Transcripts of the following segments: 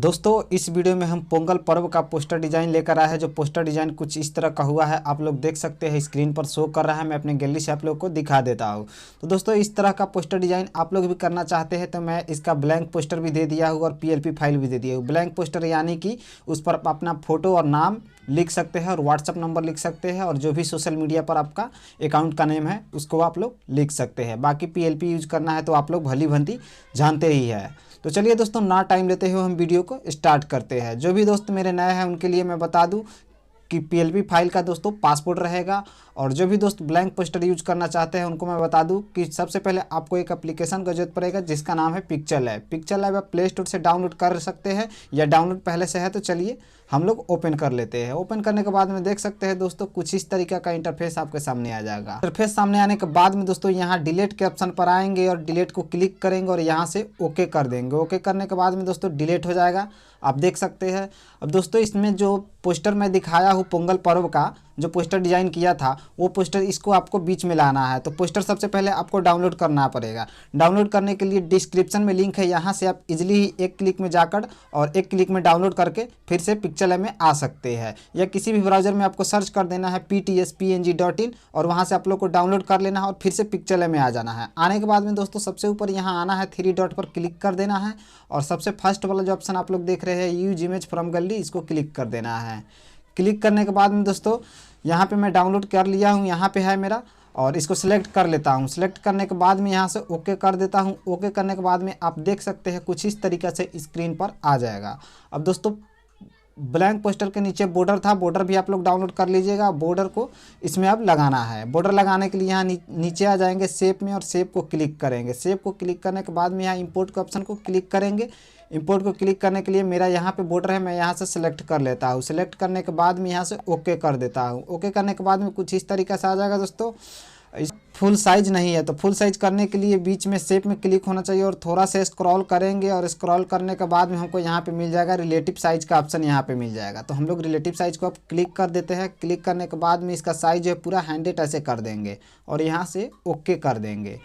दोस्तों इस वीडियो में हम पोंगल पर्व का पोस्टर डिज़ाइन लेकर आए हैं। जो पोस्टर डिज़ाइन कुछ इस तरह का हुआ है, आप लोग देख सकते हैं, स्क्रीन पर शो कर रहा है। मैं अपने गैलरी से आप लोग को दिखा देता हूं। तो दोस्तों इस तरह का पोस्टर डिज़ाइन आप लोग भी करना चाहते हैं तो मैं इसका ब्लैंक पोस्टर भी दे दिया हूँ और पीएलपी फाइल भी दे दिया हूँ। ब्लैंक पोस्टर यानी कि उस पर अपना फ़ोटो और नाम लिख सकते हैं और व्हाट्सअप नंबर लिख सकते हैं और जो भी सोशल मीडिया पर आपका अकाउंट का नेम है उसको आप लोग लिख सकते हैं। बाकी पीएलपी यूज करना है तो आप लोग भली भांति जानते ही है। तो चलिए दोस्तों ना टाइम लेते हुए हम वीडियो को स्टार्ट करते हैं। जो भी दोस्त मेरे नए हैं उनके लिए मैं बता दूं कि पीएलपी फाइल का दोस्तों पासपोर्ट रहेगा। और जो भी दोस्त ब्लैंक पोस्टर यूज करना चाहते हैं उनको मैं बता दूं कि सबसे पहले आपको एक एप्लीकेशन का जरूरत पड़ेगा जिसका नाम है पिक्चर लैब। पिक्चर लैब आप प्ले स्टोर से डाउनलोड कर सकते हैं या डाउनलोड पहले से है तो चलिए हम लोग ओपन कर लेते हैं। ओपन करने के बाद में देख सकते हैं दोस्तों कुछ इस तरीके का इंटरफेस आपके सामने आ जाएगा। इंटरफेस सामने आने के बाद में दोस्तों यहाँ डिलीट के ऑप्शन पर आएंगे और डिलीट को क्लिक करेंगे और यहाँ से ओके कर देंगे। ओके करने के बाद में दोस्तों डिलीट हो जाएगा, आप देख सकते हैं। अब दोस्तों इसमें जो पोस्टर मैं दिखाया हूँ पोंगल पर्व का जो पोस्टर डिज़ाइन किया था वो पोस्टर इसको आपको बीच में लाना है। तो पोस्टर सबसे पहले आपको डाउनलोड करना पड़ेगा। डाउनलोड करने के लिए डिस्क्रिप्शन में लिंक है, यहाँ से आप इजीली ही एक क्लिक में जाकर और एक क्लिक में डाउनलोड करके फिर से पिक्चर लैब में आ सकते हैं। या किसी भी ब्राउज़र में आपको सर्च कर देना है ptspng.in और वहाँ से आप लोग को डाउनलोड कर लेना है और फिर से पिक्चर लैब में आ जाना है। आने के बाद में दोस्तों सबसे ऊपर यहाँ आना है, 3 डॉट पर क्लिक कर देना है और सबसे फर्स्ट वाला जो ऑप्शन आप लोग देख रहे हैं यूज इमेज फ्रॉम गैलरी, इसको क्लिक कर देना है। क्लिक करने के बाद में दोस्तों यहाँ पे मैं डाउनलोड कर लिया हूँ, यहाँ पे है मेरा, और इसको सिलेक्ट कर लेता हूँ। सिलेक्ट करने के बाद में यहाँ से ओके कर देता हूँ। ओके करने के बाद में आप देख सकते हैं कुछ इस तरीक़े से स्क्रीन पर आ जाएगा। अब दोस्तों ब्लैंक पोस्टर के नीचे बॉर्डर था, बॉर्डर भी आप लोग डाउनलोड कर लीजिएगा। बॉर्डर को इसमें अब लगाना है। बॉर्डर लगाने के लिए यहाँ नीचे आ जाएंगे शेप में और शेप को क्लिक करेंगे। शेप को क्लिक करने के बाद में यहाँ इंपोर्ट के ऑप्शन को क्लिक करेंगे। इंपोर्ट को क्लिक करने के लिए मेरा यहाँ पे बॉर्डर है, मैं यहाँ से सिलेक्ट कर लेता हूँ। सिलेक्ट करने के बाद में यहाँ से ओके कर देता हूँ। ओके करने के बाद में कुछ इस तरीके से आ जाएगा दोस्तों। फुल साइज नहीं है तो फुल साइज करने के लिए बीच में शेप में क्लिक होना चाहिए और थोड़ा सा स्क्रॉल करेंगे और स्क्रॉल करने के बाद में हमको यहाँ पे मिल जाएगा रिलेटिव साइज का ऑप्शन, यहाँ पे मिल जाएगा। तो हम लोग रिलेटिव साइज को अब क्लिक कर देते हैं। क्लिक करने के बाद में इसका साइज जो है पूरा 100 ऐसे कर देंगे और यहाँ से ओके कर देंगे।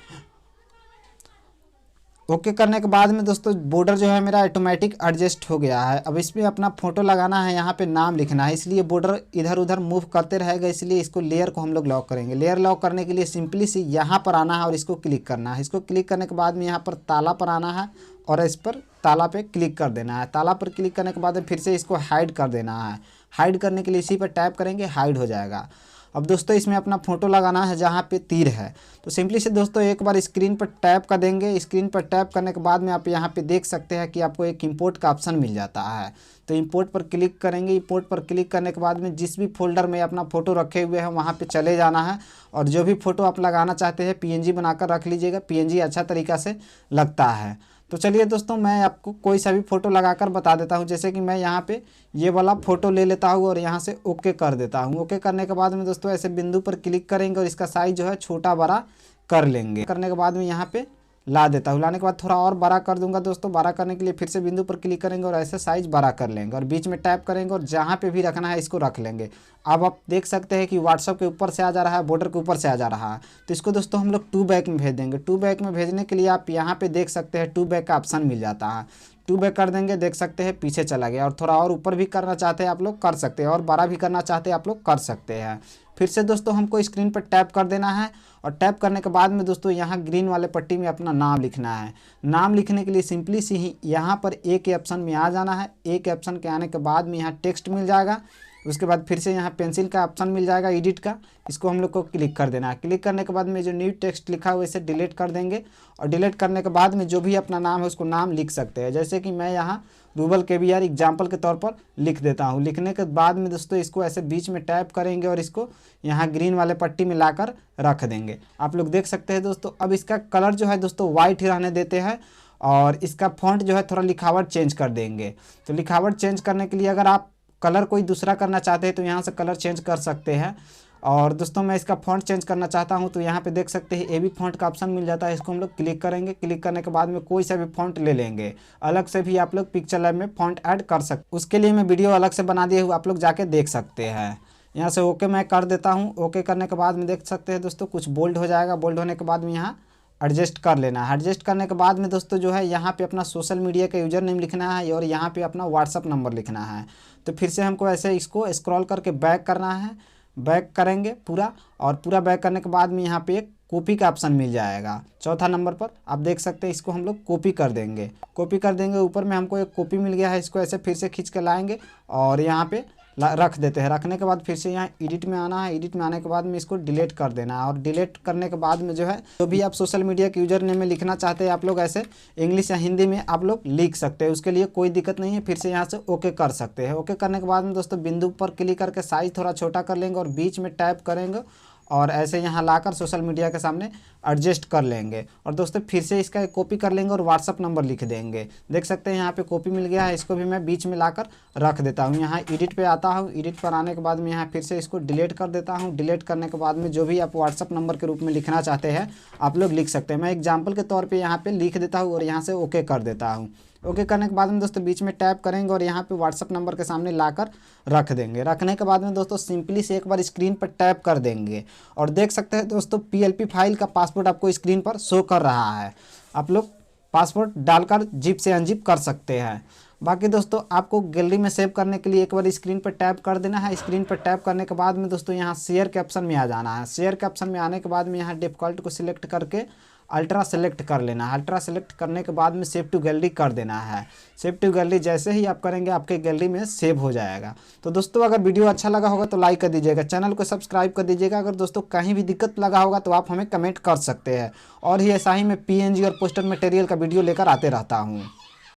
ओके करने के बाद में दोस्तों बॉर्डर जो है मेरा ऑटोमेटिक एडजस्ट हो गया है। अब इसमें अपना फ़ोटो लगाना है, यहाँ पे नाम लिखना है, इसलिए बॉर्डर इधर उधर मूव करते रहेगा, इसलिए इसको लेयर को हम लोग लॉक करेंगे। लेयर लॉक करने के लिए सिंपली से यहाँ पर आना है और इसको क्लिक करना है। इसको क्लिक करने के बाद में यहाँ पर ताला पर आना है और इस पर ताला पे क्लिक कर देना है। ताला पर क्लिक करने के बाद फिर से इसको हाइड कर देना है। हाइड करने के लिए इसी पर टैप करेंगे, हाइड हो जाएगा। अब दोस्तों इसमें अपना फ़ोटो लगाना है जहाँ पे तीर है, तो सिंपली से दोस्तों एक बार स्क्रीन पर टैप कर देंगे। स्क्रीन पर टैप करने के बाद में आप यहाँ पे देख सकते हैं कि आपको एक इंपोर्ट का ऑप्शन मिल जाता है। तो इंपोर्ट पर क्लिक करेंगे। इंपोर्ट पर क्लिक करने के बाद में जिस भी फोल्डर में अपना फ़ोटो रखे हुए हैं वहाँ पे चले जाना है और जो भी फ़ोटो आप लगाना चाहते हैं पीएनजी बनाकर रख लीजिएगा। पीएनजी अच्छा तरीक़ा से लगता है। तो चलिए दोस्तों मैं आपको कोई सा भी फ़ोटो लगाकर बता देता हूं। जैसे कि मैं यहाँ पे ये वाला फ़ोटो ले लेता हूं और यहाँ से ओके कर देता हूं। ओके करने के बाद में दोस्तों ऐसे बिंदु पर क्लिक करेंगे और इसका साइज़ जो है छोटा बड़ा कर लेंगे। करने के बाद में यहाँ पे ला देता हूँ। लाने के बाद थोड़ा और बड़ा कर दूंगा दोस्तों। बड़ा करने के लिए फिर से बिंदु पर क्लिक करेंगे और ऐसे साइज़ बड़ा कर लेंगे और बीच में टैप करेंगे और जहाँ पे भी रखना है इसको रख लेंगे। अब आप देख सकते हैं कि व्हाट्सअप के ऊपर से आ जा रहा है, बॉर्डर के ऊपर से आ जा रहा है। तो इसको दोस्तों हम लोग 2 बैक में भेज देंगे। 2 बैक में भेजने के लिए आप यहाँ पे देख सकते हैं 2 बैक का ऑप्शन मिल जाता है। 2 बैक कर देंगे, देख सकते हैं पीछे चला गया। और थोड़ा और ऊपर भी करना चाहते हैं आप लोग कर सकते हैं और बड़ा भी करना चाहते हैं आप लोग कर सकते हैं। फिर से दोस्तों हमको स्क्रीन पर टैप कर देना है और टैप करने के बाद में दोस्तों यहाँ ग्रीन वाले पट्टी में अपना नाम लिखना है। नाम लिखने के लिए सिंपली सी ही यहाँ पर एक ऑप्शन में आ जाना है। एक ऑप्शन के आने के बाद में यहाँ टेक्स्ट मिल जाएगा। उसके बाद फिर से यहाँ पेंसिल का ऑप्शन मिल जाएगा एडिट का, इसको हम लोग को क्लिक कर देना है। क्लिक करने के बाद में जो न्यू टेक्स्ट लिखा हुआ है इसे डिलीट कर देंगे और डिलीट करने के बाद में जो भी अपना नाम है उसको नाम लिख सकते हैं। जैसे कि मैं यहाँ रूबल KBR एग्जाम्पल के तौर पर लिख देता हूँ। लिखने के बाद में दोस्तों इसको ऐसे बीच में टैप करेंगे और इसको यहाँ ग्रीन वाले पट्टी में लाकर रख देंगे। आप लोग देख सकते हैं दोस्तों। अब इसका कलर जो है दोस्तों वाइट ही रहने देते हैं और इसका फॉन्ट जो है थोड़ा लिखावट चेंज कर देंगे। तो लिखावट चेंज करने के लिए अगर आप कलर कोई दूसरा करना चाहते हैं तो यहाँ से कलर चेंज कर सकते हैं। और दोस्तों मैं इसका फ़ॉन्ट चेंज करना चाहता हूँ तो यहाँ पे देख सकते हैं AB फ़ॉन्ट का ऑप्शन मिल जाता है। इसको हम लोग क्लिक करेंगे। क्लिक करने के बाद में कोई सा भी फ़ॉन्ट ले लेंगे। अलग से भी आप लोग पिक्चर लैब में फ़ॉन्ट ऐड कर सकते। उसके लिए मैं वीडियो अलग से बना दिया हूँ, आप लोग जाके देख सकते हैं। यहाँ से ओके मैं कर देता हूँ। ओके करने के बाद में देख सकते हैं दोस्तों कुछ बोल्ड हो जाएगा। बोल्ड होने के बाद में यहाँ एडजस्ट कर लेना है। एडजस्ट करने के बाद में दोस्तों जो है यहाँ पे अपना सोशल मीडिया का यूज़र नेम लिखना है और यहाँ पे अपना व्हाट्सअप नंबर लिखना है। तो फिर से हमको ऐसे इसको स्क्रॉल करके बैक करना है, बैक करेंगे पूरा, और पूरा बैक करने के बाद में यहाँ पे एक कॉपी का ऑप्शन मिल जाएगा चौथा नंबर पर, आप देख सकते हैं। इसको हम लोग कॉपी कर देंगे, कॉपी कर देंगे। ऊपर में हमको एक कॉपी मिल गया है, इसको ऐसे फिर से खींच के लाएंगे और यहाँ पे रख देते हैं। रखने के बाद फिर से यहाँ एडिट में आना है, एडिट में आने के बाद में इसको डिलीट कर देना है। और डिलीट करने के बाद में जो है जो भी आप सोशल मीडिया के यूज़र नेम में लिखना चाहते हैं आप लोग ऐसे इंग्लिश या हिंदी में आप लोग लिख सकते हैं, उसके लिए कोई दिक्कत नहीं है। फिर से यहाँ से ओके कर सकते हैं। ओके करने के बाद में दोस्तों बिंदु पर क्लिक करके साइज़ थोड़ा छोटा कर लेंगे और बीच में टैप करेंगे और ऐसे यहाँ लाकर सोशल मीडिया के सामने एडजस्ट कर लेंगे। और दोस्तों फिर से इसका एक कॉपी कर लेंगे और व्हाट्सअप नंबर लिख देंगे। देख सकते हैं यहाँ पे कॉपी मिल गया है, इसको भी मैं बीच में लाकर रख देता हूँ। यहाँ एडिट पे आता हूँ, एडिट पर आने के बाद में यहाँ फिर से इसको डिलीट कर देता हूँ। डिलीट करने के बाद में जो भी आप व्हाट्सअप नंबर के रूप में लिखना चाहते हैं आप लोग लिख सकते हैं। मैं एग्जाम्पल के तौर पर यहाँ पर लिख देता हूँ और यहाँ से ओके कर देता हूँ। ओके करने के बाद में दोस्तों बीच में टैप करेंगे और यहाँ पे व्हाट्सअप नंबर के सामने लाकर रख देंगे। रखने के बाद में दोस्तों सिंपली से एक बार स्क्रीन पर टैप कर देंगे और देख सकते हैं दोस्तों PLP फाइल का पासवर्ड आपको स्क्रीन पर शो कर रहा है। आप लोग पासवर्ड डालकर जिप से अनजिप कर सकते हैं। बाकी दोस्तों आपको गैलरी में सेव करने के लिए एक बार स्क्रीन पर टैप कर देना है। स्क्रीन पर टैप करने के बाद में दोस्तों यहाँ शेयर के ऑप्शन में आ जाना है। शेयर के ऑप्शन में आने के बाद में यहाँ डिफ़ॉल्ट को सिलेक्ट करके अल्ट्रा सेलेक्ट कर लेना है। अल्ट्रा सेलेक्ट करने के बाद में सेव टू गैलरी कर देना है। सेव टू गैलरी जैसे ही आप करेंगे आपके गैलरी में सेव हो जाएगा। तो दोस्तों अगर वीडियो अच्छा लगा होगा तो लाइक कर दीजिएगा, चैनल को सब्सक्राइब कर दीजिएगा। अगर दोस्तों कहीं भी दिक्कत लगा होगा तो आप हमें कमेंट कर सकते हैं। और ही ऐसा ही मैं PNG और पोस्टर मटेरियल का वीडियो लेकर आते रहता हूँ।